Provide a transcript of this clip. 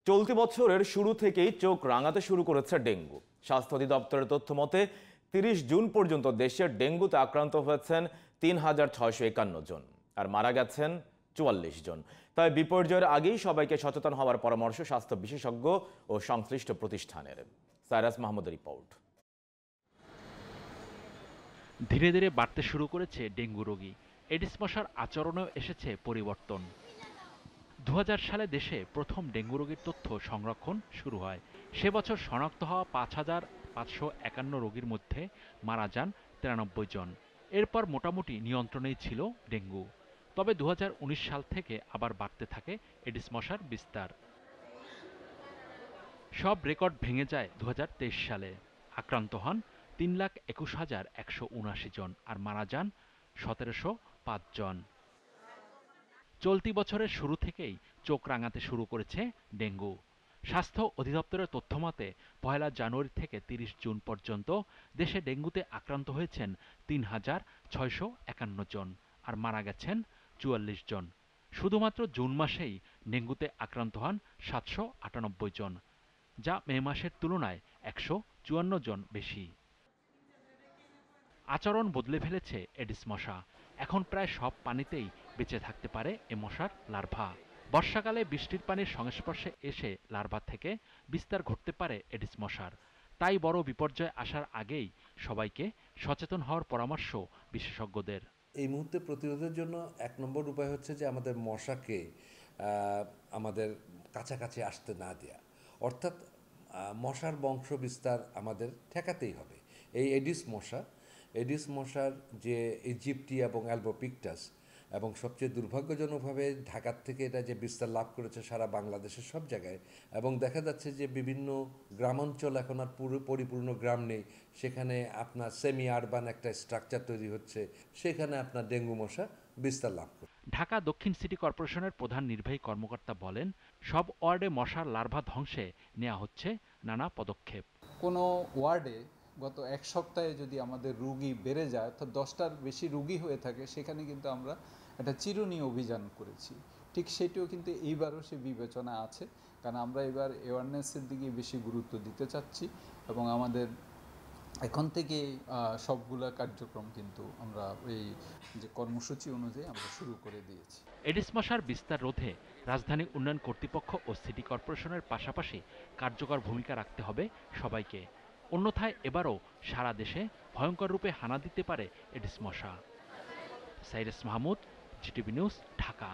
চলতি বছরের শুরু থেকেই চোখ রাঙাতে শুরু করেছে ডেঙ্গু। স্বাস্থ্য অধিদপ্তরের তথ্য মতে 30 জুন পর্যন্ত দেশে ডেঙ্গুতে আক্রান্ত হয়েছেন 3651 জন আর মারা গেছেন 44 জন। তাই বিপর্যয়ের আগেই সবাইকে সচেতন হওয়ার পরামর্শ স্বাস্থ্য বিশেষজ্ঞ ও সংশ্লিষ্ট প্রতিষ্ঠানের। সাইরাস মাহমুদের রিপোর্ট। ধীরে ধীরে বাড়তে শুরু করেছে ডেঙ্গু রোগী। এডিস মশার আচরণেও এসেছে পরিবর্তন। 2000 সালে দেশে প্রথম ডেঙ্গু রোগীর তথ্য সংরক্ষণ শুরু হয়। সে বছর শনাক্ত হওয়া 5551 রোগীর মধ্যে মারা যান 93 জন। এরপর মোটামুটি নিয়ন্ত্রণেই ছিল ডেঙ্গু। তবে 2019 সাল থেকে আবার বাড়তে থাকে এডিস মশার বিস্তার। সব রেকর্ড ভেঙে যায় 2023 সালে। আক্রান্ত হন 3,21,179 জন আর মারা যান 1705 জন। চলতি বছরের শুরু থেকেই চোখ রাঙাতে শুরু করেছে ডেঙ্গু। স্বাস্থ্য অধিদপ্তরের তথ্যমতে 1 জানুয়ারি থেকে 30 জুন পর্যন্ত দেশে ডেঙ্গুতে আক্রান্ত হয়েছেন 3,651 জন আর মারা গেছেন 44 জন। শুধুমাত্র জুন মাসেই ডেঙ্গুতে আক্রান্ত হন 798 জন, যা মে মাসের তুলনায় 154 জন বেশি। আচরণ বদলে ফেলেছে এডিস মশা। এখন প্রায় সব পানিতেই বেঁচে থাকতে পারে এ মশার লার্ভা। বর্ষাকালে বৃষ্টির পানির সংস্পর্শে এসে লার্ভা থেকে বিস্তার ঘটতে পারে এডিস মশার। তাই বড় বিপর্যয় আসার আগেই সবাইকে সচেতন হওয়ার পরামর্শ বিশেষজ্ঞদের। এই মুহূর্তে প্রতিরোধের জন্য 1 নম্বর উপায় হচ্ছে যে আমাদের মশাকে আমাদের কাছাকাছি আসতে না দেয়া, অর্থাৎ মশার বংশ বিস্তার আমাদের ঠেকাতেই হবে। এই এডিস মশার যে ইজিপ্টি এবং অ্যালবোপিক্টাস, এবং সবচেয়ে দুর্ভাগ্যজনকভাবে ঢাকার থেকে এটা যে বিস্তার লাভ করেছে সারা বাংলাদেশের সব জায়গায়, এবং দেখা যাচ্ছে যে বিভিন্ন গ্রামাঞ্চল এখন আর পরিপূর্ণ গ্রাম নেই, সেখানে আপনার সেমি আরবান একটা স্ট্রাকচার তৈরি হচ্ছে, সেখানে আপনার ডেঙ্গু মশা বিস্তার লাভ করে। ঢাকা দক্ষিণ সিটি কর্পোরেশনের প্রধান নির্বাহী কর্মকর্তা বলেন, সব ওয়ার্ডে মশার লার্ভা ধ্বংসে নেওয়া হচ্ছে নানা পদক্ষেপ। কোনো ওয়ার্ডে গত 1 সপ্তাহে যদি আমাদের রুগী বেড়ে যায়, অর্থাৎ 10টার বেশি রুগী হয়ে থাকে, সেখানে কিন্তু আমরা একটা চিরুনি অভিযান করেছি। ঠিক সেটিও কিন্তু এইবারও সে বিবেচনা আছে, কারণ আমরা এবার অ্যাওয়ারনেসের দিকে বেশি গুরুত্ব দিতে চাচ্ছি এবং আমাদের এখন থেকে সবগুলা কার্যক্রম কিন্তু আমরা এই যে কর্মসূচি অনুযায়ী আমরা শুরু করে দিয়েছি। এডিস মশার বিস্তার রোধে রাজধানী উন্নয়ন কর্তৃপক্ষ ও সিটি কর্পোরেশনের পাশাপাশি কার্যকর ভূমিকা রাখতে হবে সবাইকে। অন্যথায় এবারও সারা দেশে ভয়ঙ্কর রূপে হানা দিতে পারে এডিস মশা। Cyrus Mahmud, GTV news, Dhaka.